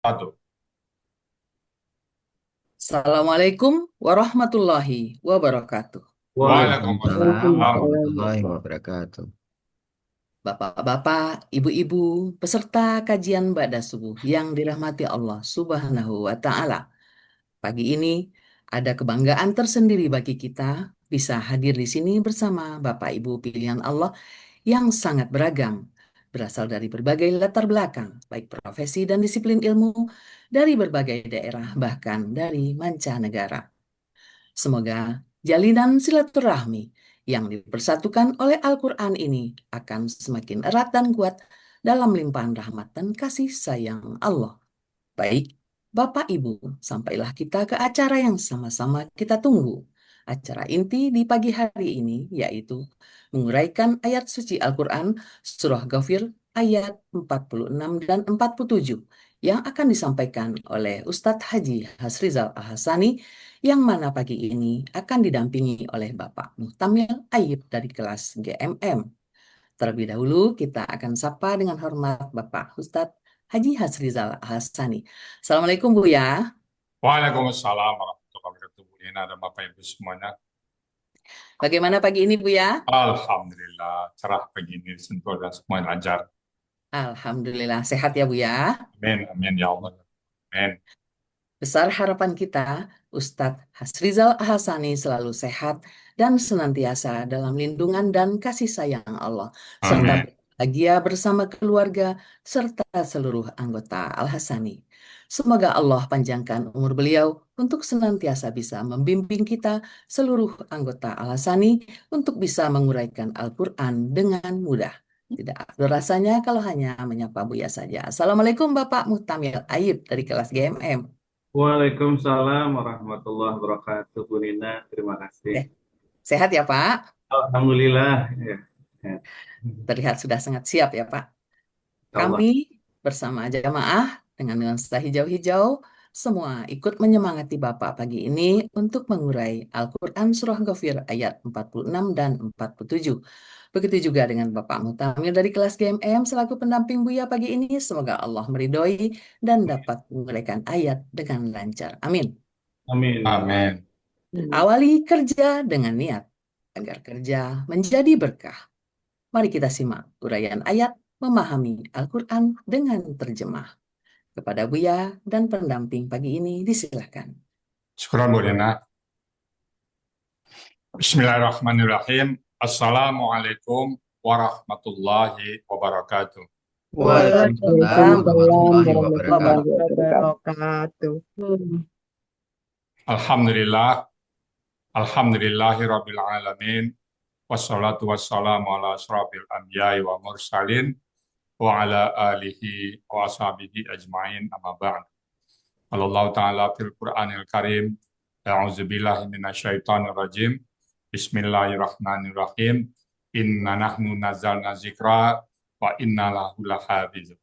Wabarakatuh. Assalamualaikum warahmatullahi wabarakatuh. Waalaikumsalam Waalaikumsalam warahmatullahi warahmatullahi wabarakatuh. wabarakatuh. Bapak-bapak, ibu-ibu, peserta kajian Ba'da Subuh yang dirahmati Allah Subhanahu wa Ta'ala. Pagi ini ada kebanggaan tersendiri bagi kita bisa hadir di sini bersama Bapak Ibu pilihan Allah yang sangat beragam, berasal dari berbagai latar belakang, baik profesi dan disiplin ilmu, dari berbagai daerah, bahkan dari mancanegara. Semoga jalinan silaturahmi yang dipersatukan oleh Al-Quran ini akan semakin erat dan kuat dalam limpahan rahmat dan kasih sayang Allah. Baik, Bapak Ibu, sampailah kita ke acara yang sama-sama kita tunggu. Acara inti di pagi hari ini yaitu menguraikan ayat suci Al-Quran Surah Ghafir ayat 46 dan 47 yang akan disampaikan oleh Ustadz Haji Hasrizal Ahsani yang mana pagi ini akan didampingi oleh Bapak Muhtamil Aib dari kelas GMM. Terlebih dahulu kita akan sapa dengan hormat Bapak Ustadz Haji Hasrizal Ahsani. Assalamualaikum Bu ya. Waalaikumsalam warahmatullahi wabarakatuh. Bu Nina dan Bapak Ibu semuanya. Bagaimana pagi ini Bu ya? Alhamdulillah, cerah pagi ini, sentuh dan semuanya lancar. Alhamdulillah sehat ya Bu ya. Amin, amin ya Allah. Amin. Besar harapan kita, Ustadz Hasrizal Ahsani selalu sehat dan senantiasa dalam lindungan dan kasih sayang Allah, serta Amin. bahagia bersama keluarga serta seluruh anggota Al-Hasani. Semoga Allah panjangkan umur beliau untuk senantiasa bisa membimbing kita seluruh anggota Al-Hasani untuk bisa menguraikan Al-Quran dengan mudah. Tidak ada rasanya kalau hanya menyapa Buya saja. Assalamualaikum Bapak Muhtamil Aib dari kelas GMM. Waalaikumsalam warahmatullahi wabarakatuh, Bu Nina. Terima kasih. Eh, Sehat ya Pak? Alhamdulillah. Ya, ya. Terlihat sudah sangat siap ya Pak. Allah. Kami bersama jamaah dengan nuansa hijau-hijau semua ikut menyemangati Bapak pagi ini untuk mengurai Al-Quran Surah Ghafir ayat 46 dan 47. Begitu juga dengan Bapak Mutamir dari kelas GMM selaku pendamping Buya pagi ini. Semoga Allah meridhoi dan dapat menguraikan ayat dengan lancar. Amin. Amin. Amin. Awali kerja dengan niat agar kerja menjadi berkah. Mari kita simak uraian ayat memahami Al-Quran dengan terjemah. Kepada Buya dan pendamping pagi ini disilahkan. Syukuran Bu Nina. Bismillahirrahmanirrahim. Assalamualaikum warahmatullahi wabarakatuh. Waalaikumsalam Waalaikumsalam Waalaikumsalam warahmatullahi warahmatullahi wabarakatuh. warahmatullahi wabarakatuh. wabarakatuh. Alhamdulillah, alhamdulillahi rabbil alamin. Wassalatu wassalamu ala asrafil anbiya'i wa mursalin wa ala alihi wa ashabihi ajma'in amma ba'd. Allah Ta'ala fil Qur'anil Karim. A'udzubillahi minasyaitonir rajim. Bismillahirrahmanirrahim. Inna nahnu nazzalna zikra wa inna lahu lahafiz.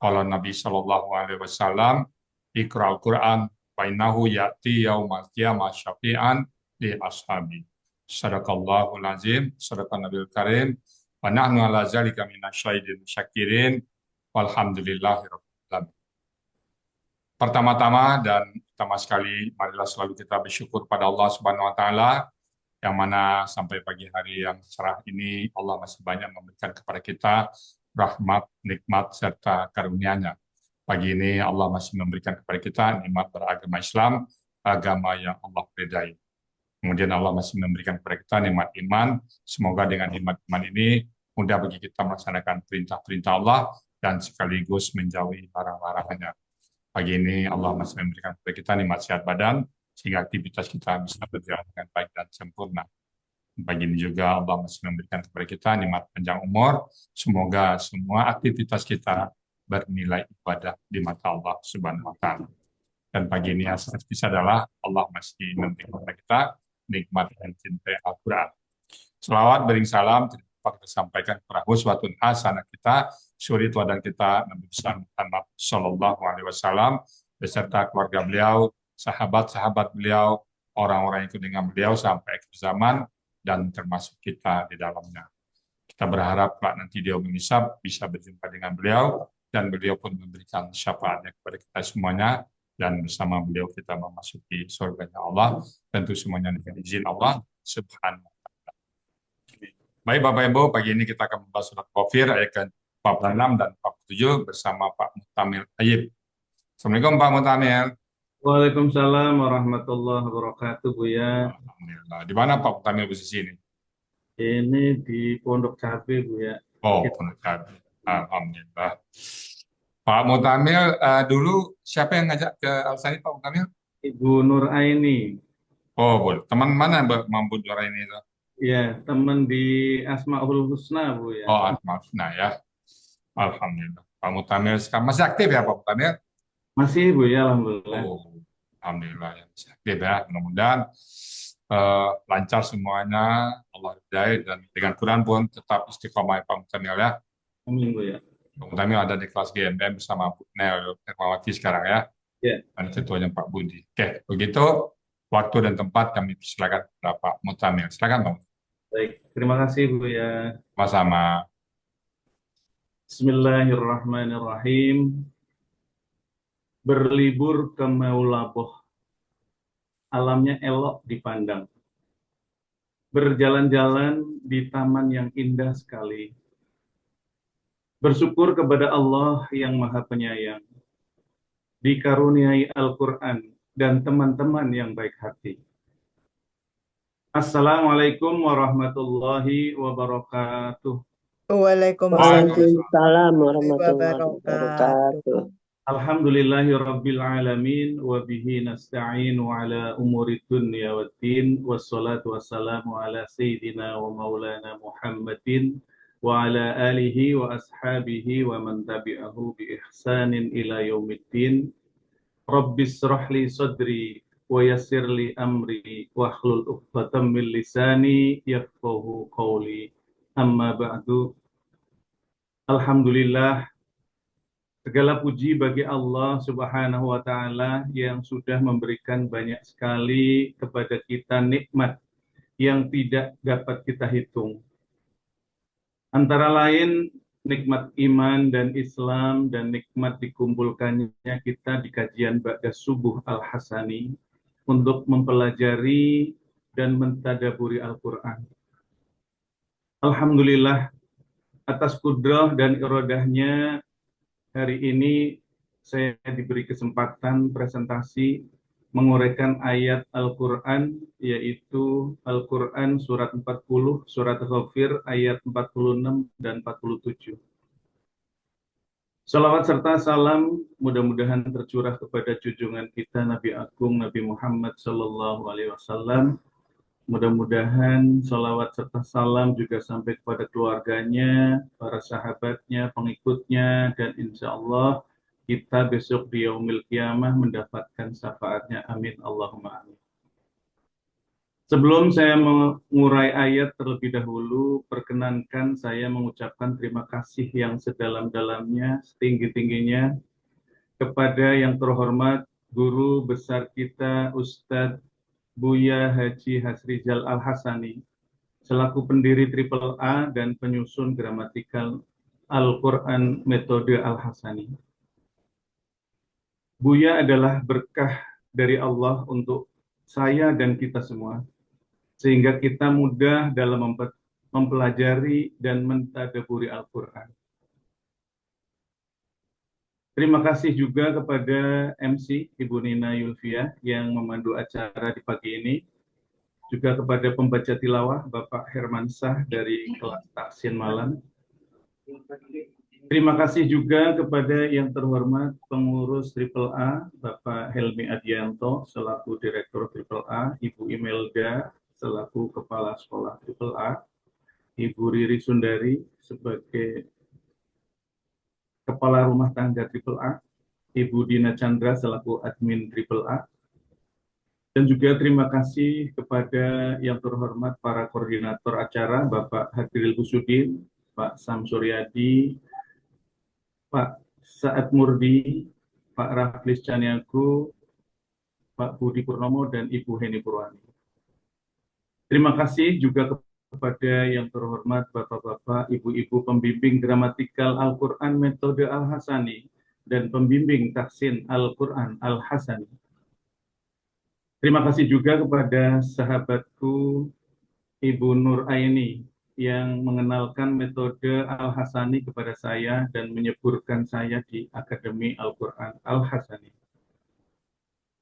Qala Nabi sallallahu alaihi wasallam, Iqra'ul Qur'an wa innahu ya'ti yaumal qiyamah syafi'an li ashabi. Sadaqallahul azim, sadaqan Nabil Karim, wa nahnu ala zalika minasyahidin syakirin, walhamdulillahi rabbil alamin. Pertama-tama dan pertama sekali, marilah selalu kita bersyukur pada Allah Subhanahu wa taala yang mana sampai pagi hari yang cerah ini Allah masih banyak memberikan kepada kita rahmat, nikmat serta karunia-Nya. Pagi ini Allah masih memberikan kepada kita nikmat beragama Islam, agama yang Allah ridai. Kemudian Allah masih memberikan kepada kita nikmat iman. Semoga dengan nikmat iman ini mudah bagi kita melaksanakan perintah-perintah Allah dan sekaligus menjauhi larang-larangannya. Pagi ini Allah masih memberikan kepada kita nikmat sehat badan, sehingga aktivitas kita bisa berjalan dengan baik dan sempurna. Pagi ini juga Allah masih memberikan kepada kita nikmat panjang umur. Semoga semua aktivitas kita bernilai ibadah di mata Allah Subhanahu wa taala. Dan pagi ini yang spesial adalah Allah masih memberikan kepada kita nikmat dan cinta Al-Quran. Selawat bering salam dapat kita sampaikan kepada uswatun hasanah kita, suri teladan kita Nabi besar Muhammad Sallallahu Alaihi Wasallam beserta keluarga beliau, sahabat-sahabat beliau, orang-orang yang ikut dengan beliau sampai akhir zaman dan termasuk kita di dalamnya. Kita berharap kalau nanti dia menghisab bisa berjumpa dengan beliau dan beliau pun memberikan syafaatnya kepada kita semuanya, dan bersama beliau kita memasuki surganya Allah, tentu semuanya dengan izin Allah Subhanahu wa Ta'ala. Baik Bapak Ibu, pagi ini kita akan membahas surat Ghafir ayat ke-46 dan 47 bersama Pak Muhtamil Ayib. Assalamualaikum Pak Muhtamil. Waalaikumsalam warahmatullahi wabarakatuh, Buya. Alhamdulillah. Di mana Pak Muhtamil posisi ini? Ini di Pondok Cabe, Buya. Oh, Pondok Cabe. Alhamdulillah. Pak Muhtamil, dulu siapa yang ngajak ke Al-Sani Pak Muhtamil? Ibu Nur Aini. Oh, boleh. Teman mana Mbak Mampu Dora ini itu? Ya, teman di Asmaul Husna, Buya. Oh, maaf. Nah ya. Alhamdulillah. Pak Muhtamil sekarang masih aktif ya Pak Muhtamil? Masih, Buya, alhamdulillah. Oh, Alhamdulillah ya. Masih aktif ya. Mudah-mudahan lancar semuanya. Allah hidayah dan dengan Quran pun tetap istiqomah ya Pak Muhtamil ya. Amin, Buya. Pak Muhtamil ada di kelas GMM bersama Bu Nel Hermawati sekarang ya. Ya, Dan ketuanya Pak Budi. Oke, begitu waktu dan tempat kami persilakan kepada Pak Muhtamil. Silakan Pak. baik. Terima kasih, Buya. Sama-sama. Bismillahirrahmanirrahim. Berlibur ke Maulaboh, alamnya elok dipandang. Berjalan-jalan di taman yang indah sekali. Bersyukur kepada Allah yang Maha Penyayang. Dikaruniai Al-Quran dan teman-teman yang baik hati. Assalamualaikum warahmatullahi wabarakatuh. Waalaikumsalam Waalaikumsalam warahmatullahi wabarakatuh. wabarakatuh. Alhamdulillahi rabbil alamin wa bihi nasta'inu ala umuri dunya waddin wassalatu wassalamu ala sayyidina wa maulana Muhammadin wa ala alihi wa ashabihi wa man tabi'ahu bi ihsanin ila yaumiddin. Rabbis shrahli sadri wa yassirli amri wa hlul 'uqdatam min lisani yafqahu qawli. Amma ba'du. Alhamdulillah, segala puji bagi Allah Subhanahu wa Ta'ala yang sudah memberikan banyak sekali kepada kita nikmat yang tidak dapat kita hitung. Antara lain nikmat iman dan Islam dan nikmat dikumpulkannya kita di kajian Ba'da Subuh Al-Hasani untuk mempelajari dan mentadaburi Al-Quran. Alhamdulillah, atas kudrah dan irodahnya hari ini saya diberi kesempatan presentasi menguraikan ayat Al-Quran, yaitu Al-Quran surat 40, surat Ghafir ayat 46 dan 47. Salawat serta salam mudah-mudahan tercurah kepada junjungan kita Nabi Agung Nabi Muhammad Sallallahu Alaihi Wasallam. Mudah-mudahan salawat serta salam juga sampai kepada keluarganya, para sahabatnya, pengikutnya, dan insya Allah kita besok di Yaumil Qiyamah mendapatkan syafaatnya. Amin. Allahumma amin. Sebelum saya mengurai ayat terlebih dahulu, perkenankan saya mengucapkan terima kasih yang sedalam-dalamnya, setinggi-tingginya kepada yang terhormat Guru Besar kita, Ustadz Buya Haji Hasrizal Al-Hasani, selaku pendiri Triple A dan penyusun gramatikal Al-Quran Metode Al-Hasani. Buya adalah berkah dari Allah untuk saya dan kita semua, sehingga kita mudah dalam mempelajari dan mentadaburi Al-Quran. Terima kasih juga kepada MC Ibu Nina Yulfia yang memandu acara di pagi ini. Juga kepada pembaca tilawah Bapak Hermansah dari kelas Taksin Malam. Terima kasih juga kepada yang terhormat pengurus Triple A Bapak Helmi Adianto selaku Direktur Triple A, Ibu Imelda selaku Kepala Sekolah Triple A, Ibu Riri Sundari sebagai Kepala Rumah Tangga Triple A, Ibu Dina Chandra selaku Admin Triple A, dan juga terima kasih kepada yang terhormat para koordinator acara, Bapak Hadril Busudin, Pak Sam Suryadi, Pak Saad Murdi, Pak Raflis Caniago, Pak Budi Purnomo, dan Ibu Heni Purwani. Terima kasih juga kepada yang terhormat Bapak-Bapak, Ibu-Ibu pembimbing gramatikal Al-Quran metode Al-Hasani dan pembimbing tahsin Al-Quran Al-Hasani. Terima kasih juga kepada sahabatku Ibu Nur Aini yang mengenalkan metode Al-Hasani kepada saya dan menyeburkan saya di Akademi Al-Quran Al-Hasani.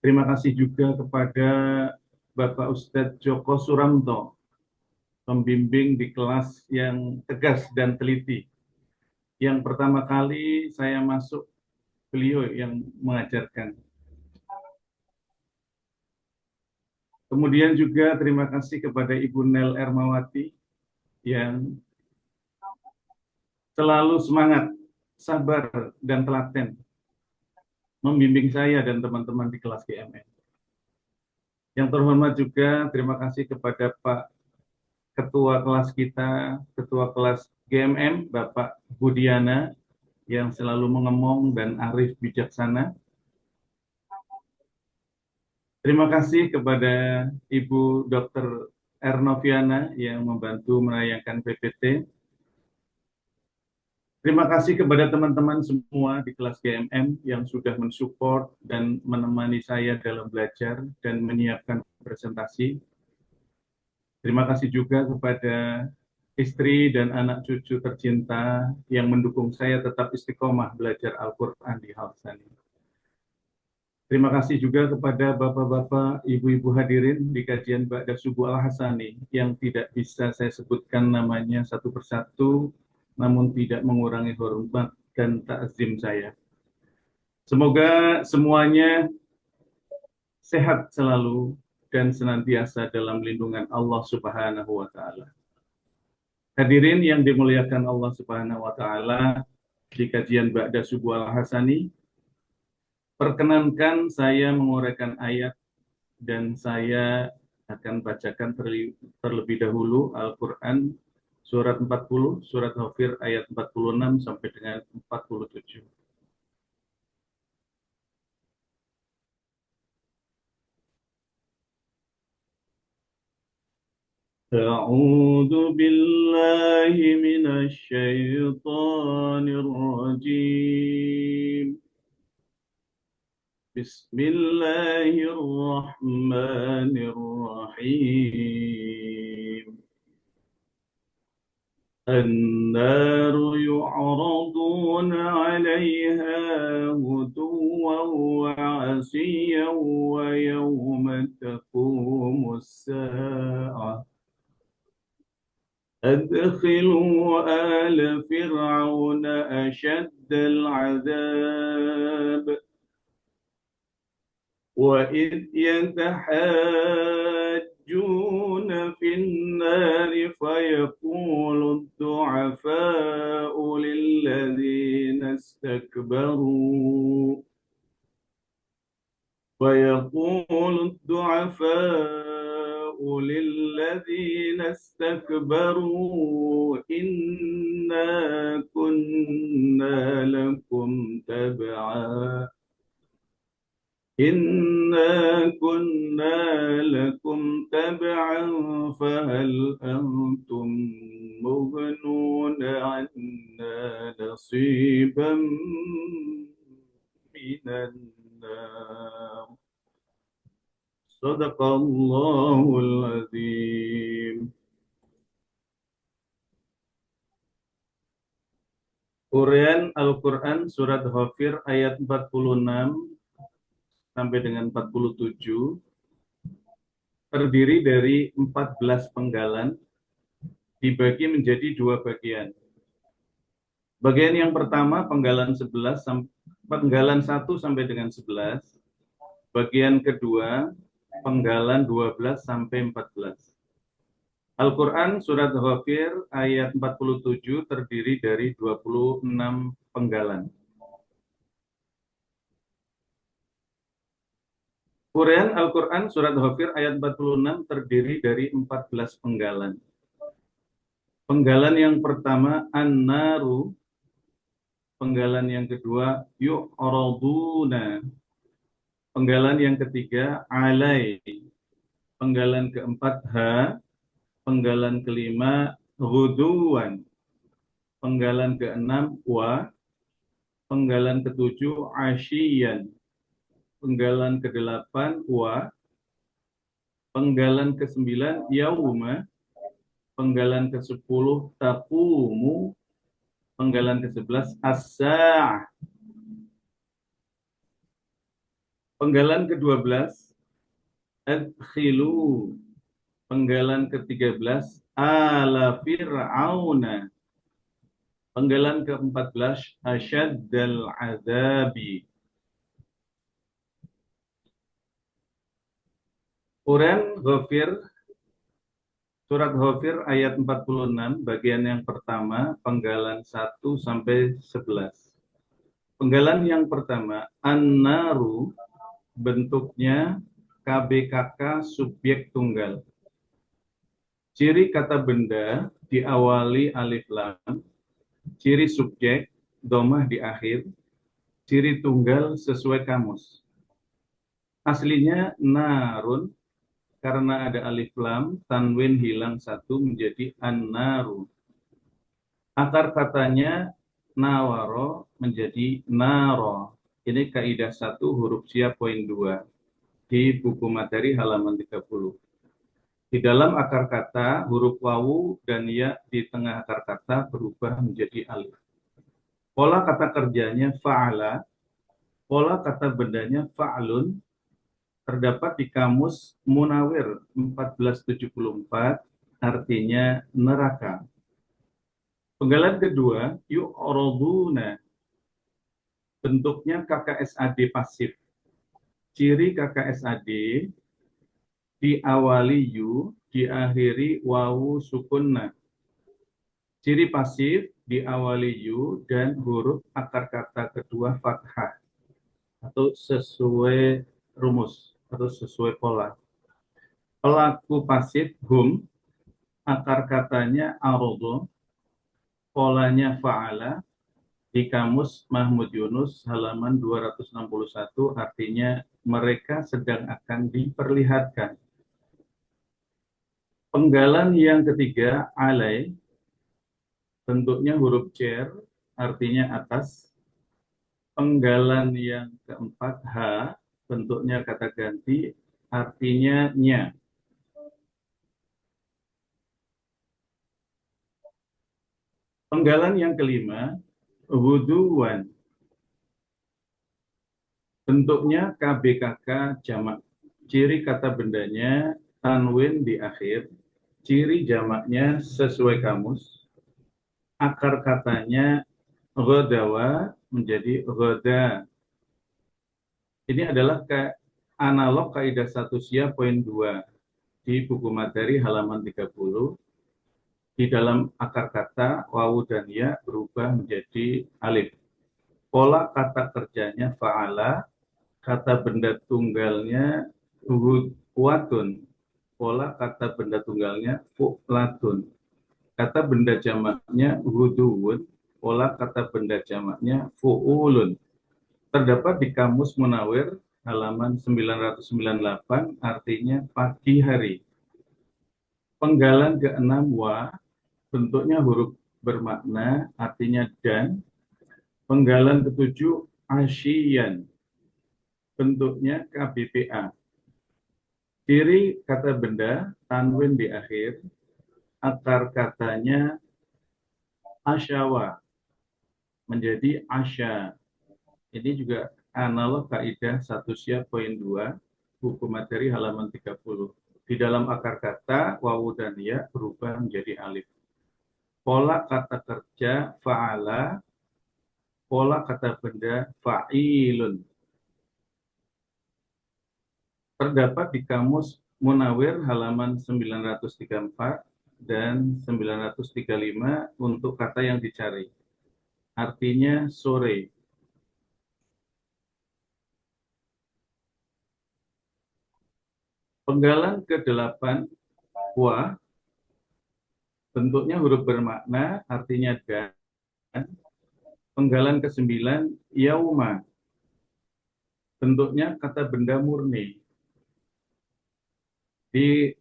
Terima kasih juga kepada Bapak Ustadz Joko Suramto, pembimbing di kelas yang tegas dan teliti. Yang pertama kali saya masuk, beliau yang mengajarkan. Kemudian juga terima kasih kepada Ibu Nel Ermawati yang selalu semangat, sabar, dan telaten membimbing saya dan teman-teman di kelas GMM. Yang terhormat juga terima kasih kepada Pak Ketua kelas kita, Ketua kelas GMM, Bapak Budiana, yang selalu mengemong dan arif bijaksana. Terima kasih kepada Ibu Dr. Ernoviana yang membantu menayangkan PPT. Terima kasih kepada teman-teman semua di kelas GMM yang sudah mensupport dan menemani saya dalam belajar dan menyiapkan presentasi. Terima kasih juga kepada istri dan anak cucu tercinta yang mendukung saya tetap istiqomah belajar Al-Quran di Al-Hasani. Terima kasih juga kepada bapak-bapak, ibu-ibu hadirin di kajian Ba'da Subuh Al-Hasani yang tidak bisa saya sebutkan namanya satu persatu, namun tidak mengurangi hormat dan ta'zim saya. Semoga semuanya sehat selalu dan senantiasa dalam lindungan Allah Subhanahu wa Ta'ala. Hadirin yang dimuliakan Allah Subhanahu wa Ta'ala, di kajian Ba'da Subuh Al-Hasani, perkenankan saya menguraikan ayat dan saya akan bacakan terlebih dahulu Al-Quran surat 40, surat Ghafir ayat 46 sampai dengan 47. أعوذ بالله من الشيطان الرجيم. بسم الله الرحمن الرحيم. النار يعرضون عليها غدوا وعشيا ويوم تقوم الساعة أدخلوا آل فرعون أشد العذاب وإذ يتحاجون في النار فيقول الضعفاء للذين استكبروا للذين استكبروا إنا كنا لكم تبعا فهل أنتم مغنون عنا نصيبا من النار. صدق الله العظيم. Uraian Al-Quran surat Ghafir ayat 46 sampai dengan 47 terdiri dari 14 penggalan dibagi menjadi 2 bagian. Bagian yang pertama penggalan 1 sampai dengan 11. Bagian kedua penggalan 12 sampai 14. Al-Quran surat Ghafir ayat 47 terdiri dari 26 penggalan. Uraian Al-Quran surat Ghafir ayat 46 terdiri dari 14 penggalan. Penggalan yang pertama An-Naru, penggalan yang kedua Yu'raduna, penggalan yang ketiga Alai, penggalan keempat Ha, Penggalan kelima, ghuduwan. Penggalan keenam, wa. Penggalan ketujuh, asyiyan. Penggalan kedelapan, wa. Penggalan ke-9, yauma. Penggalan ke-10, taqumu. Penggalan ke-11, as-sa'ah. Penggalan ke-12, adkhilu. Penggalan ke-13, ala fir'auna. Penggalan ke-14, asyaddal azabi. Quran Ghafir, surat Ghafir ayat 46, bagian yang pertama, penggalan 1 sampai 11. Penggalan yang pertama, an-naru, bentuknya KBKK subjek tunggal. Ciri kata benda diawali alif lam, ciri subjek domah di akhir, ciri tunggal sesuai kamus. Aslinya narun, karena ada alif lam, tanwin hilang satu menjadi an-naru. Akar katanya nawaro menjadi naro. Ini kaidah 1 huruf sia poin 2 di buku materi halaman 30. Di dalam akar kata, huruf wawu dan ya di tengah akar kata berubah menjadi alif. Pola kata kerjanya fa'ala, pola kata bendanya fa'lun, terdapat di kamus Munawir 1474, artinya neraka. Penggalan kedua, yu'raduna, bentuknya KKSAD pasif. Ciri KKSAD diawali yu, diakhiri wawu sukunna. Ciri pasif diawali yu dan huruf akar kata kedua fathah atau sesuai rumus atau sesuai pola. Pelaku pasif hum, akar katanya arodo, polanya fa'ala. Di kamus Mahmud Yunus halaman 261, artinya mereka sedang akan diperlihatkan. Penggalan yang ketiga, alai, bentuknya huruf cer, artinya atas. Penggalan yang keempat, ha, bentuknya kata ganti, artinya nya. Penggalan yang kelima, wuduwan, bentuknya KBKK jamak. Ciri kata bendanya tanwin di akhir, ciri jamaknya sesuai kamus. Akar katanya ghadawa menjadi ghada. Ini adalah analog kaidah 1 sia poin 2 di buku materi halaman 30. Di dalam akar kata wawu dan ya berubah menjadi alif. Pola kata kerjanya fa'ala, kata benda tunggalnya watun, pola kata benda tunggalnya fu'latun. Kata benda jamaknya huduwun, pola kata benda jamaknya fu'ulun. Terdapat di kamus Munawir halaman 998, artinya pagi hari. Penggalan ke-6 wa, bentuknya huruf bermakna, artinya dan. Penggalan ke-7 asyiyan, bentuknya KBPA. Ciri kata benda tanwin di akhir, akar katanya asyawa menjadi asya. Ini juga analog kaidah 1 sia poin 2 buku materi halaman 30. Di dalam akar kata wawu dan ya berubah menjadi alif. Pola kata kerja fa'ala, pola kata benda fa'ilun. Terdapat di kamus Munawir halaman 934 dan 935 untuk kata yang dicari. Artinya sore. Penggalan ke-8 wa, bentuknya huruf bermakna, artinya dan. Penggalan ke-9 yauma, bentuknya kata benda murni.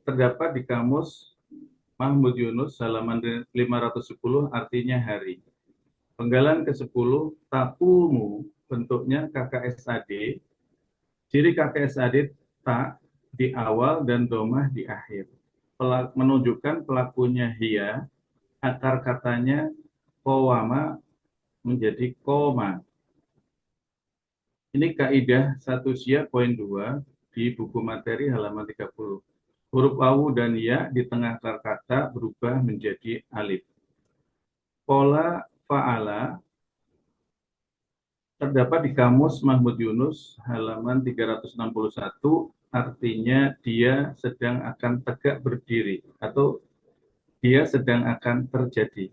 Terdapat di kamus Mahmud Yunus halaman 510 artinya hari. Penggalan ke-10 taqumu bentuknya KKSAD. Ciri KKSAD ta di awal dan domah di akhir. Menunjukkan pelakunya hiya, akar katanya qawama menjadi koma. Ini kaidah satu sia poin 2 di buku materi halaman 30. Huruf wawu dan ya di tengah akar kata berubah menjadi alif. Pola fa'ala terdapat di kamus Mahmud Yunus halaman 361, artinya dia sedang akan tegak berdiri atau dia sedang akan terjadi.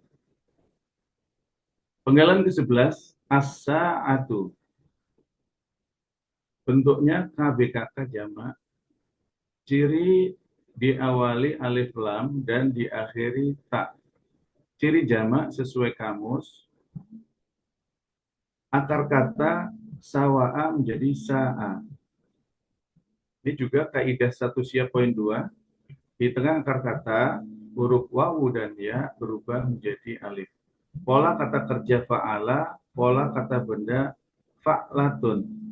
Penggalan ke-11 as-sa'atu. Bentuknya KBKK jamak. Ciri diawali alif lam dan diakhiri ta. Ciri jamak sesuai kamus. Akar kata sawa'a menjadi sa'a. Ini juga kaidah satu sia poin 2. Di tengah akar kata, huruf wawu dan ya berubah menjadi alif. Pola kata kerja fa'ala, pola kata benda fa'latun.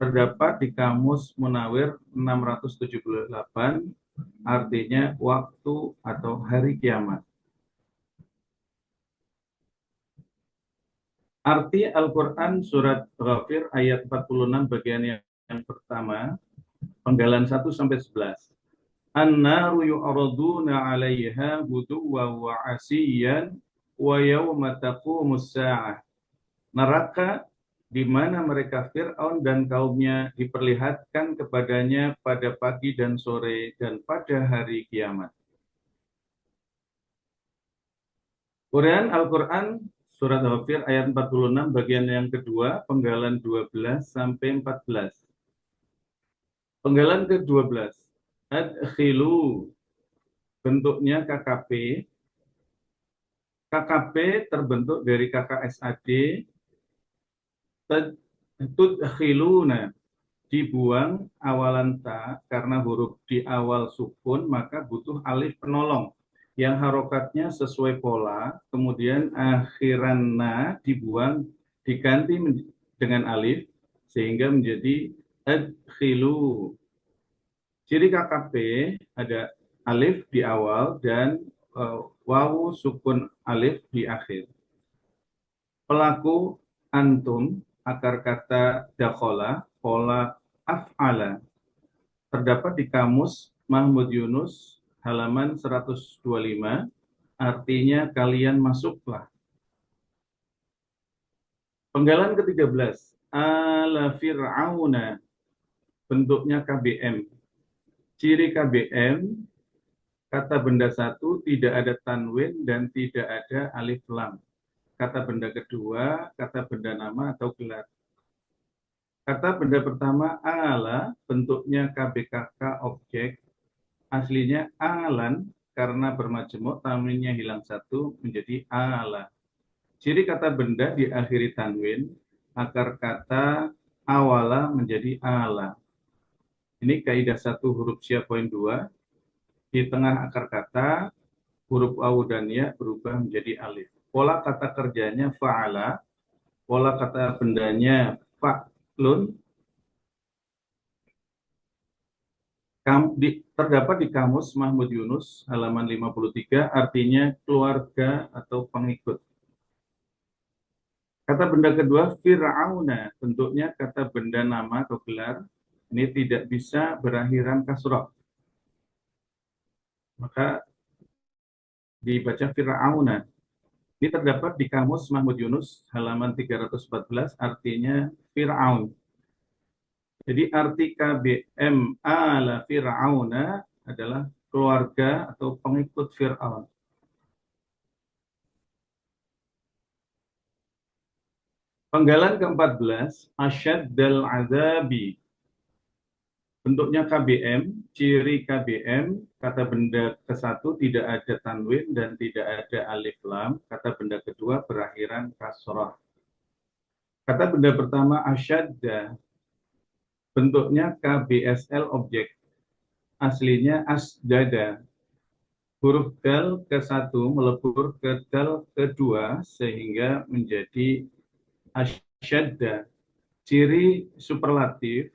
Terdapat di kamus Munawir 678, artinya waktu atau hari kiamat. Arti Al-Quran surat Ghafir ayat 46 bagian yang pertama, penggalan 1-11. An-naru yu'raduna 'alaiha ghuduwwan wa 'ashiyan wa yawma taqumus sa'ah. Neraka di mana mereka Fir'aun dan kaumnya diperlihatkan kepadanya pada pagi dan sore dan pada hari kiamat. Uraian Al-Quran surat Ghafir ayat 46 bagian yang kedua, penggalan 12-14. Penggalan ke-12. Adkhilu, bentuknya KKP. KKP terbentuk dari KKSAD. Tudkhiluna, dibuang awalan ta, karena huruf di awal sukun maka butuh alif penolong yang harokatnya sesuai pola, kemudian akhiran na dibuang, diganti dengan alif sehingga menjadi adkhilu. Ciri KKP ada alif di awal dan wawu sukun alif di akhir. Pelaku antum, akar kata dakhola, pola af'ala. Terdapat di kamus Mahmud Yunus halaman 125, artinya kalian masuklah. Penggalan ke-13, ala fir'auna, bentuknya KBM. Ciri KBM, kata benda satu tidak ada tanwin dan tidak ada alif lam. Kata benda kedua, kata benda nama atau gelar. Kata benda pertama, ala, bentuknya KBKK objek. Aslinya alan, karena bermajemuk, tanwinnya hilang satu, menjadi ala. Ciri kata benda diakhiri tanwin, akar kata awala menjadi ala. Ini kaidah 1 huruf sia poin 2. Di tengah akar kata, huruf wawu dan ya berubah menjadi alif. Pola kata kerjanya fa'ala, pola kata bendanya fa'lun. Terdapat di kamus Mahmud Yunus halaman 53, artinya keluarga atau pengikut. Kata benda kedua fir'auna, bentuknya kata benda nama atau gelar. Ini tidak bisa berakhiran kasrah, maka dibaca fir'auna. Ini terdapat di kamus Mahmud Yunus halaman 314, artinya Fir'aun. Jadi arti KBM ala Fir'auna adalah keluarga atau pengikut Fir'aun. Penggalan ke-14, asyaddal azabi. Bentuknya KBM, ciri KBM, kata benda ke-1 tidak ada tanwin dan tidak ada alif lam, kata benda kedua berakhiran kasrah. Kata benda pertama asyadda, bentuknya KBSL objek, aslinya asdada. huruf dal ke-1 melebur ke dal kedua sehingga menjadi asyadda. Ciri superlatif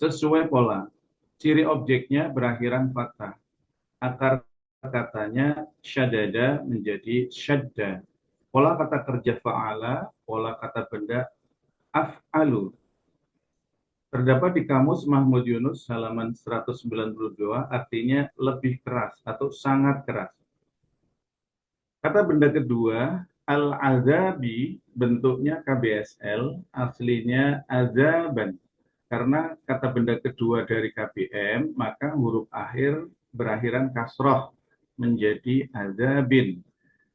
sesuai pola. Ciri objeknya berakhiran fathah. Akar katanya syadada menjadi syadda. Pola kata kerja fa'ala, pola kata benda af'alu. Terdapat di kamus Mahmud Yunus halaman 192, artinya lebih keras atau sangat keras. Kata benda kedua, al-azabi, bentuknya KBSL, aslinya azaban. Karena kata benda kedua dari KBM, maka huruf akhir berakhiran kasroh menjadi azabin.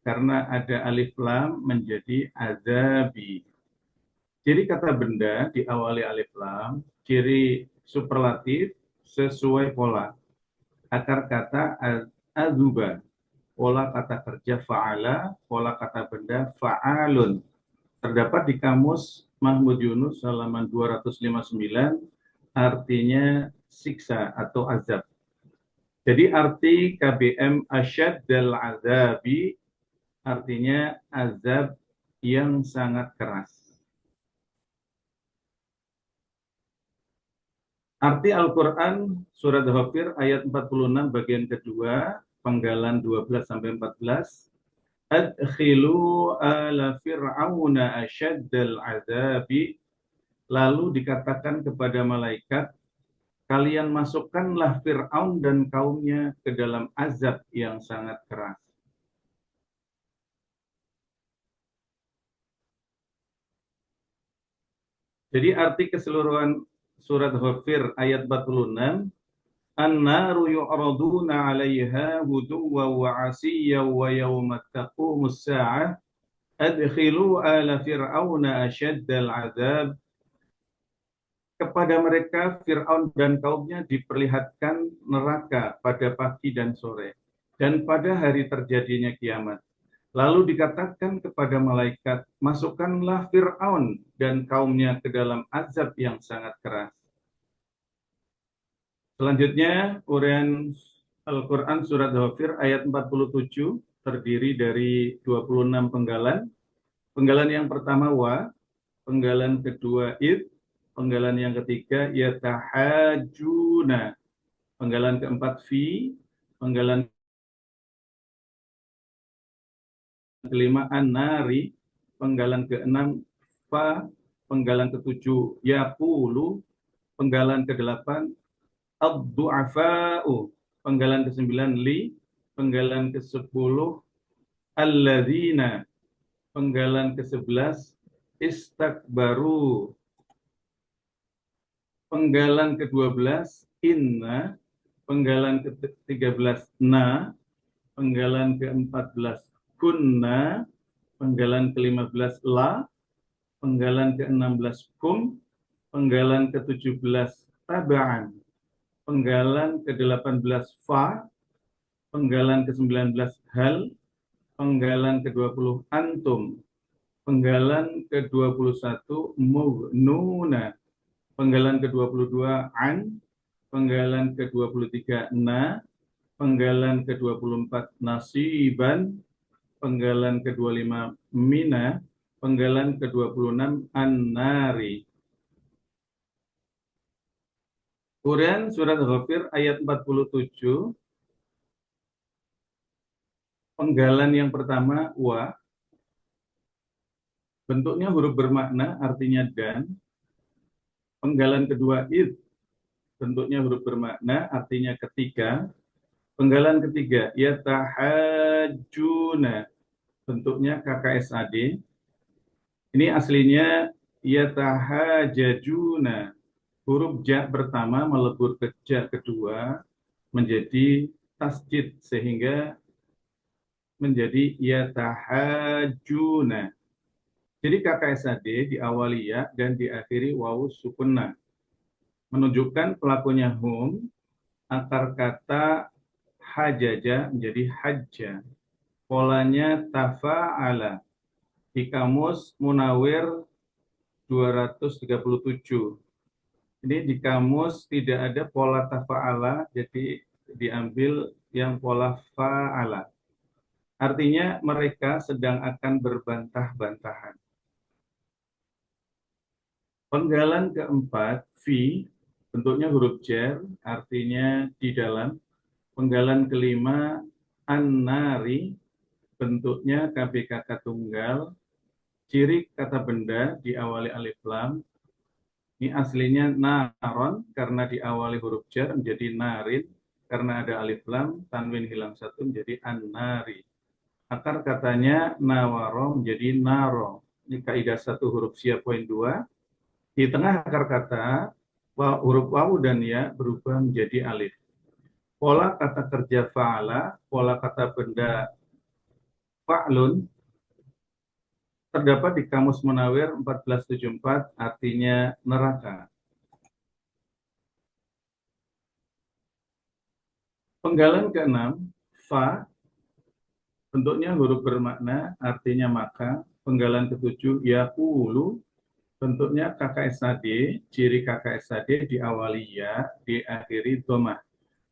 Karena ada alif lam menjadi azabi. Ciri kata benda diawali alif lam, ciri superlatif sesuai pola. Akar kata azuba, pola kata kerja fa'ala, pola kata benda fa'alun. Terdapat di kamus Mahmud Yunus halaman 259, artinya siksa atau azab. Jadi arti KBM asyaddal azabi artinya azab yang sangat keras. Arti Al-Quran surat Ghafir ayat 46 bagian kedua, penggalan 12-14. Adkhilu ala fir'auna asyaddal azabi. Lalu dikatakan kepada malaikat, kalian masukkanlah Fir'aun dan kaumnya ke dalam azab yang sangat keras. Jadi arti keseluruhan surat Ghafir ayat 46, An-naru yu'raduna 'alaiha huduwa wa 'asiyya wa yawma taqumus sa'ah adkhilu ala fir'auna asyaddal 'adzab. Kepada mereka Fir'aun dan kaumnya diperlihatkan neraka pada pagi dan sore dan pada hari terjadinya kiamat. Lalu dikatakan kepada malaikat, masukkanlah Fir'aun dan kaumnya ke dalam azab yang sangat keras. Selanjutnya, uraian Al-Quran Surat Ghafir ayat 47 terdiri dari 26 penggalan. Penggalan yang pertama wa, penggalan kedua id, penggalan yang ketiga yatahajuna, penggalan keempat fi, penggalan kelima an-nari, penggalan keenam fa, penggalan ketujuh yaqulu, penggalan kedelapan ad-du'afa'u, penggalan ke-9 li, penggalan ke-10 alladzina, penggalan ke-11 istakbaru, penggalan ke-12 inna, penggalan ke-13 na, penggalan ke-14 kunna, penggalan ke-15 la, penggalan ke-16 kum, penggalan ke-17 taba'an, penggalan ke-18 fa, penggalan ke-19 hal, penggalan ke-20 antum, penggalan ke-21 mughnuna, penggalan ke-22 an, penggalan ke-23 na, penggalan ke-24 nasiban, penggalan ke-25 mina, penggalan ke-26 an-nari. Uraian surat Ghafir ayat 47, penggalan yang pertama wa, bentuknya huruf bermakna artinya dan. Penggalan kedua id, bentuknya huruf bermakna artinya ketika. Penggalan ketiga yatahajjuna, bentuknya KKSAD. Ini aslinya yatahajajuna. Huruf ja pertama melebur ke ja kedua menjadi tasjid sehingga menjadi yatahajjuna. Jadi KKSAD diawali ya dan diakhiri wawu sukunna. Menunjukkan pelakunya hum, akar kata hajaja menjadi hajja. Polanya tafa'ala. Di kamus Munawir 237. Ini di kamus tidak ada pola tafa'ala, jadi diambil yang pola fa'ala. Artinya mereka sedang akan berbantah-bantahan. Penggalan keempat, fi, bentuknya huruf jar, artinya di dalam. Penggalan kelima, an-nari, bentuknya KBKK tunggal. Ciri kata benda diawali alif lam. Ini aslinya naron, karena diawali huruf jar menjadi narin. Karena ada alif lam, tanwin hilang satu menjadi an-nari. Akar katanya nawaro menjadi naro. Ini kaidah satu huruf sia poin 2. Di tengah akar kata, huruf wawu dan ya berubah menjadi alif. Pola kata kerja fa'ala, pola kata benda fa'lun, terdapat di Kamus Munawir 1474, artinya neraka. Penggalan keenam, fa, bentuknya huruf bermakna, artinya maka. Penggalan ketujuh, yaqulu, bentuknya KKSAD, ciri KKSAD diawali ya, diakhiri domah.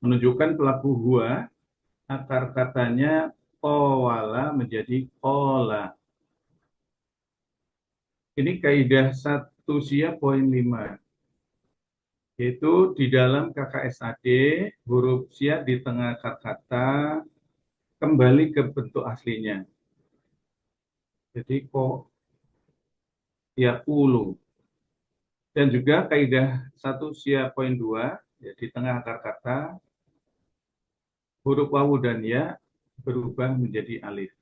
Menunjukkan pelaku huwa, akar katanya qawala menjadi qola. Ini kaidah 1 sia poin 5. Yaitu di dalam KKSAD, huruf sia di tengah kata kembali ke bentuk aslinya. Jadi yaqulu. Dan juga kaidah 1 sia poin 2, ya, di tengah akar kata, huruf wawu dan ya berubah menjadi alif.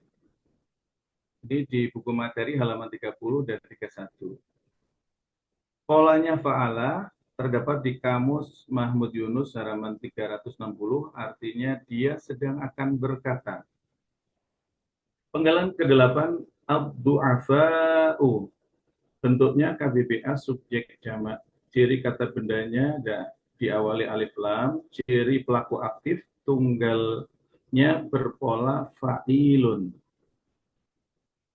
Ini di buku materi halaman 30 dan 31. Polanya fa'ala terdapat di Kamus Mahmud Yunus halaman 360, artinya dia sedang akan berkata. Penggalan ke-8, ad-du'afa'u. Bentuknya KBBA subjek jamak. Ciri kata bendanya diawali alif lam. Ciri pelaku aktif tunggalnya berpola fa'ilun.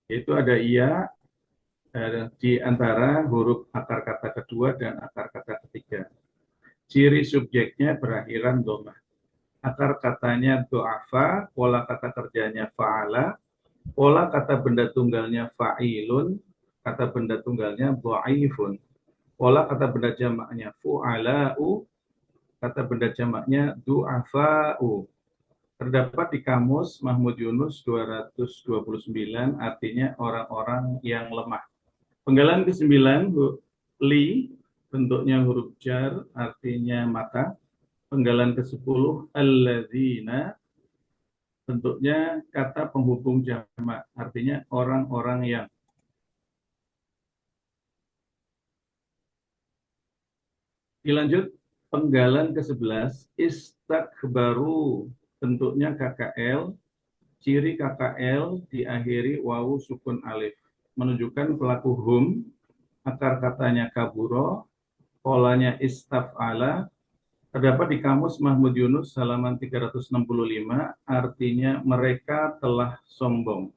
Yaitu ada ia di antara huruf akar kata kedua dan akar kata ketiga. Ciri subjeknya berakhiran domah. Akar katanya do'afa, pola kata kerjanya fa'ala, pola kata benda tunggalnya fa'ilun, kata benda tunggalnya do'ifun. Pola kata benda jamaknya fu'ala'u, kata benda jamaknya du'afa'u. Terdapat di Kamus Mahmud Yunus 229, artinya orang-orang yang lemah. Penggalan ke-9, li, bentuknya huruf jar, artinya maka. Penggalan ke-10, alladzina, bentuknya kata penghubung jamak, artinya orang-orang yang. Dilanjut, penggalan ke-11, istakbaru, bentuknya KKL, ciri KKL diakhiri wawu sukun alif, menunjukkan pelaku hum, akar katanya kaburo, polanya istaf'ala, terdapat di Kamus Mahmud Yunus halaman 365, artinya mereka telah sombong.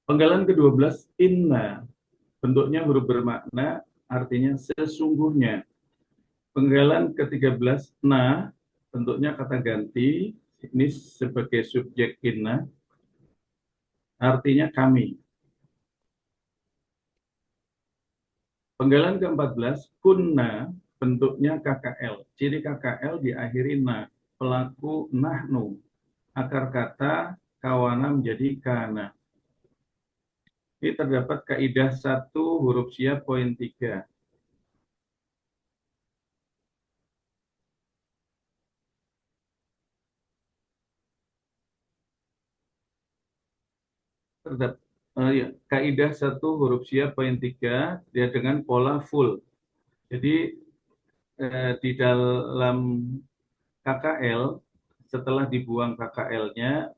Penggalan ke-12, inna, bentuknya huruf bermakna, artinya sesungguhnya. Penggalan ke-13, na, bentuknya kata ganti, ini sebagai subjek inna, artinya kami. Penggalan ke-14, kunna, bentuknya KKL. Ciri KKL diakhiri na, pelaku nahnu. Akar kata kawana menjadi kana. Ini terdapat kaidah 1 huruf sia poin 3. Terdapat kaidah 1 huruf sia poin 3 dia dengan pola full. Jadi di dalam KKL setelah dibuang KKL-nya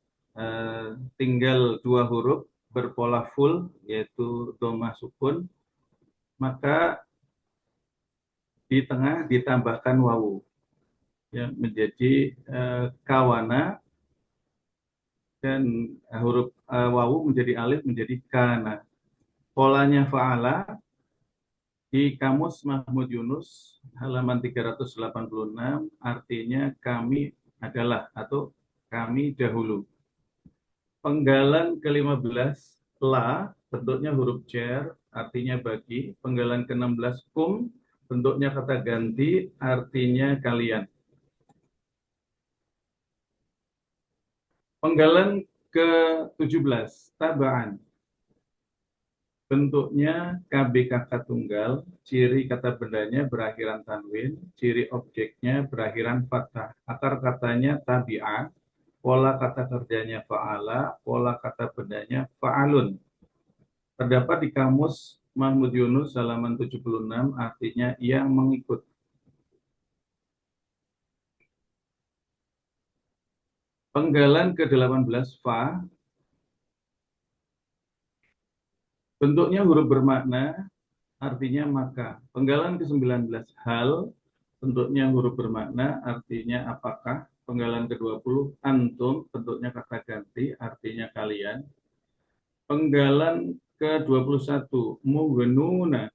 tinggal 2 huruf berpola full, yaitu dhamma sukun, maka di tengah ditambahkan wawu, ya, menjadi kawana, dan huruf wawu menjadi alif menjadi kana. Polanya fa'ala, Di Kamus Mahmud Yunus halaman 386 artinya kami adalah atau kami dahulu. Penggalan ke-15 la bentuknya huruf jar artinya bagi. Penggalan ke-16 kum bentuknya kata ganti artinya kalian. Penggalan ke-17 tabaan bentuknya KBKK tunggal, ciri kata bendanya berakhiran tanwin, ciri objeknya berakhiran fathah. Akar katanya tabi'ah, pola kata kerjanya fa'ala, pola kata bendanya fa'alun. Terdapat di Kamus Mahmud Yunus halaman 76 artinya yang mengikut. Penggalan ke-18 fa bentuknya huruf bermakna artinya maka. Penggalan ke-19 hal bentuknya huruf bermakna artinya apakah. Penggalan ke-20 antum bentuknya kata ganti artinya kalian. Penggalan ke-21 mughnuna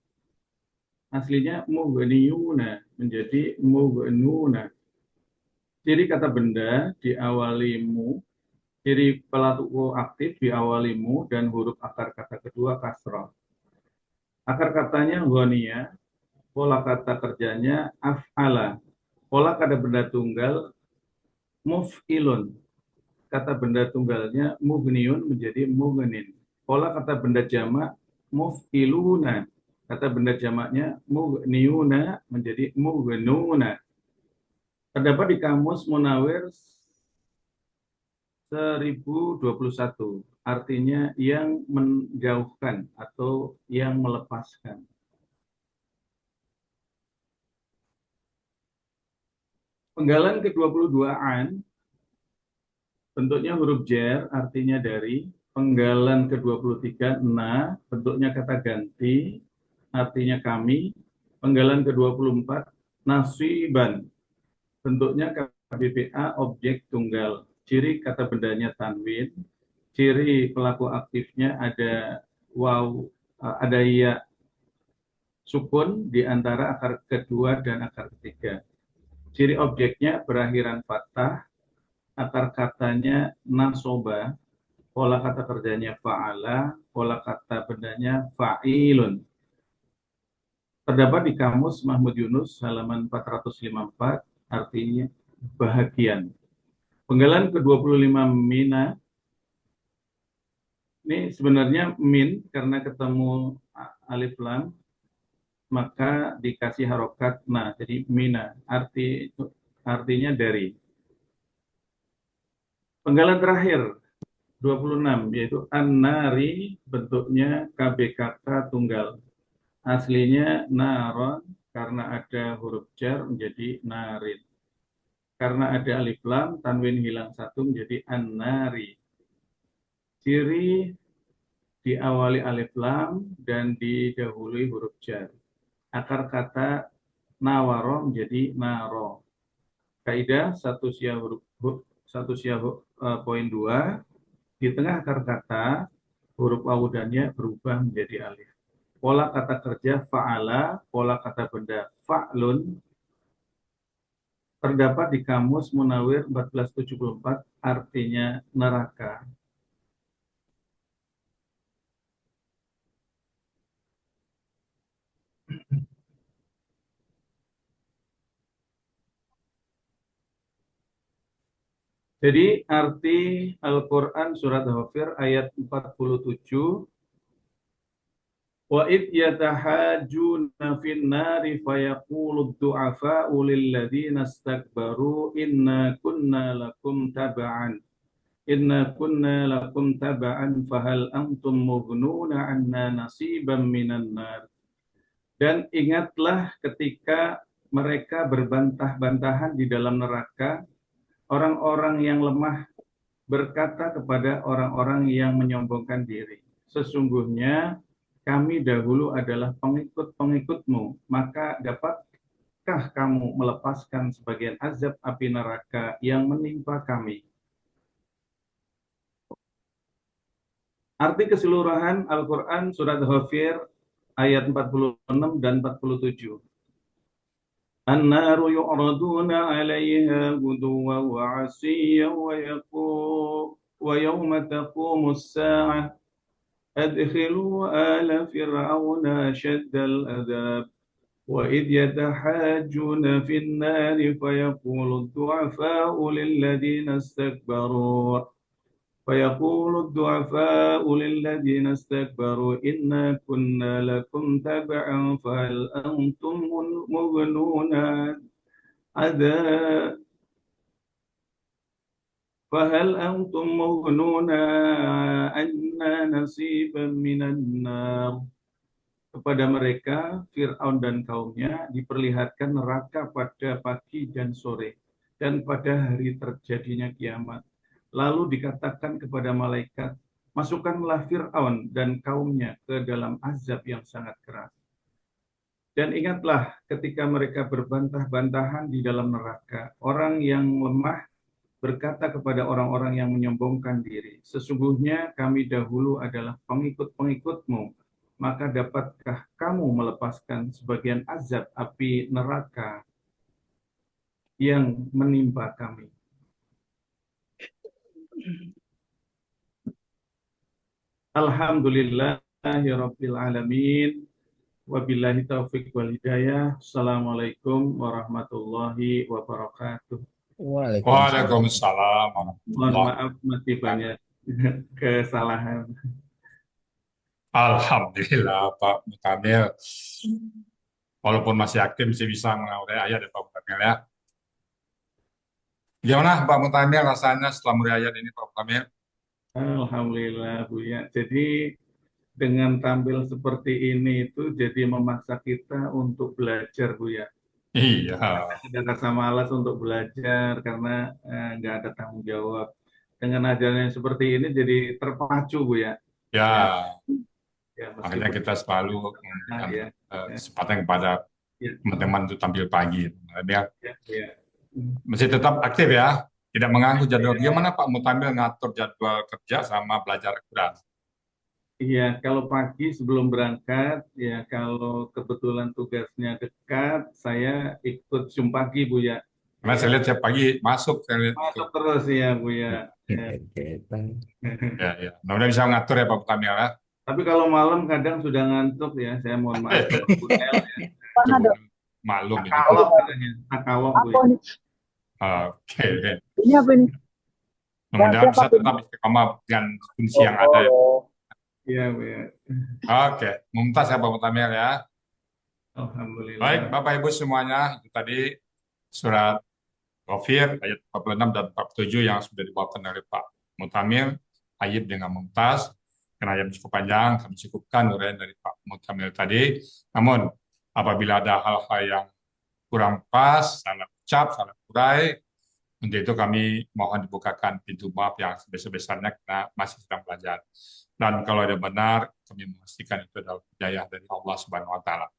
aslinya mughniyuna menjadi mughnuna. Ciri kata benda diawali mu, ciri pelaku aktif diawali mu dan huruf akar kata kedua kasrah. Akar katanya ghaniya, pola kata kerjanya af'ala. Pola kata benda tunggal muf'ilun. Kata benda tunggalnya mughniyun menjadi mughnin. Pola kata benda jamak muf'iluna. Kata benda jamaknya mughniyuna menjadi mughnuna. Terdapat di Kamus Munawir 1021. Artinya yang menjauhkan atau yang melepaskan. Penggalan ke-22an bentuknya huruf jar artinya dari. Penggalan ke-23 na bentuknya kata ganti artinya kami. Penggalan ke-24 nasiban bentuknya KBPA objek tunggal. Ciri kata bendanya tanwin. Ciri pelaku aktifnya ada waw, ada ya sukun di antara akar kedua dan akar ketiga. Ciri objeknya berakhiran fathah, akar katanya nasoba, pola kata kerjanya fa'ala, pola kata bendanya fa'ilun. Terdapat di Kamus Mahmud Yunus halaman 454 artinya bahagian. Penggalan ke-25 mina ini sebenarnya min karena ketemu alif lam maka dikasih harokat nah jadi mina artinya dari. Penggalan terakhir 26 yaitu an-nari bentuknya KBKK tunggal. Aslinya naron karena ada huruf jar menjadi narin. Karena ada alif lam tanwin hilang satu menjadi an-nari. Ciri diawali alif lam dan didahului huruf jar. Akar kata nawaro menjadi naro. Kaidah satu syah poin 2 di tengah akar kata huruf awudannya berubah menjadi alif. Pola kata kerja fa'ala, pola kata benda fa'lun terdapat di Kamus Munawir 1474 artinya neraka. Jadi arti Al-Quran surat Ghafir ayat 47 wa id yatahajjuna fin nari fayaqulu du'afa'u lil ladzina istakbaru inna kunna lakum taba'an fahal antum mughnuna 'anna nasiban minan nar. Dan ingatlah ketika mereka berbantah-bantahan di dalam neraka, orang-orang yang lemah berkata kepada orang-orang yang menyombongkan diri, sesungguhnya kami dahulu adalah pengikut-pengikutmu, maka dapatkah kamu melepaskan sebagian azab api neraka yang menimpa kami? Arti keseluruhan Al-Quran Surat Ghafir ayat 46 dan 47. An-naru yu'raduna 'alaiha ghuduwwan wa 'ashiyyan wa yawma taqumus sa'ah adkhilu ala fir'auna ashaddal adhab وإذ يتحاجون في النار فيقول الضعفاء للذين استكبروا إنا كنا لكم تبعا فهل أنتم مغنون عنا نصيبا من النار. Kepada mereka, Fir'aun dan kaumnya diperlihatkan neraka pada pagi dan sore, dan pada hari terjadinya kiamat. Lalu dikatakan kepada malaikat, masukkanlah Fir'aun dan kaumnya ke dalam azab yang sangat keras. Dan ingatlah ketika mereka berbantah-bantahan di dalam neraka, orang yang lemah berkata kepada orang-orang yang menyombongkan diri, sesungguhnya kami dahulu adalah pengikut-pengikutmu, maka dapatkah kamu melepaskan sebagian azab api neraka yang menimpa kami? Alhamdulillahirabbil alamin. Wabillahi taufiq wal hidayah. Assalamualaikum warahmatullahi wabarakatuh. Waalaikumsalam Mohon warahmatullahi. maaf masih banyak kesalahan. Alhamdulillah Pak Mutamil. Walaupun masih aktif masih bisa mengurai ayat ya Pak Mutamil ya. Gimana Pak Mutamil rasanya setelah mengurai ayat ini Pak Mutamil? Alhamdulillah Buya. Jadi dengan tampil seperti ini itu jadi memaksa kita untuk belajar Buya. Iya. Ada rasa malas untuk belajar karena nggak ada tanggung jawab. Dengan ajaran yang seperti ini jadi terpacu Buya. Ya, Ya, makanya meskipun kita selalu memberikan ya, kesempatan kepada ya, teman-teman untuk tampil pagi. Biar ya. masih tetap aktif ya, tidak mengganggu jadwal. Gimana Pak Mutamil ngatur jadwal kerja sama belajar Quran? Iya, kalau pagi sebelum berangkat, ya kalau kebetulan tugasnya dekat, saya ikut Zoom pagi, Bu ya. Karena saya lihat tiap pagi masuk, saya lihat itu. Masuk terus ya, Bu ya. Ya. Mudah bisa ngatur ya Pak Mutamil ya. Tapi kalau malam kadang sudah ngantuk ya, saya mohon maaf sama Bu Nel ya. Maklum ini. Takalok katanya, takalok Bu ya. Oke. Ini apa ini? Mudah-mudahan bisa tetap istiqomah dengan fungsi yang ada ya. Iya, Bu ya. Oke, mumtaz ya Pak Mutamil ya. Alhamdulillah. Baik, Bapak Ibu semuanya, itu tadi surat Ghafir ayat 46 dan 47 yang sudah dibawakan oleh Pak Mutamil, Ayib dengan Mumtaz. Karena ayat cukup panjang, kami cukupkan uraian dari Pak Mutamil tadi. Namun, apabila ada hal-hal yang kurang pas, salah ucap, salah urai, untuk itu kami mohon dibukakan pintu maaf yang sebesar-besarnya karena masih sedang belajar. Dan kalau ada benar, kami memastikan itu adalah hidayah dari Allah Subhanahu wa taala.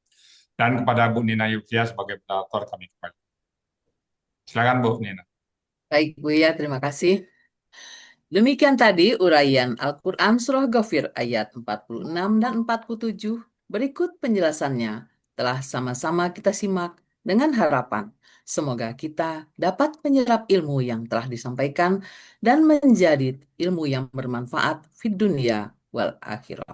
Dan kepada Bu Nina Yulfia sebagai moderator kami kembali. Silakan Bu Nina. Baik Bu ya, terima kasih. Demikian tadi uraian Al-Quran Surah Ghafir ayat 46 dan 47. Berikut penjelasannya telah sama-sama kita simak dengan harapan semoga kita dapat menyerap ilmu yang telah disampaikan dan menjadi ilmu yang bermanfaat di dunia wal akhirah.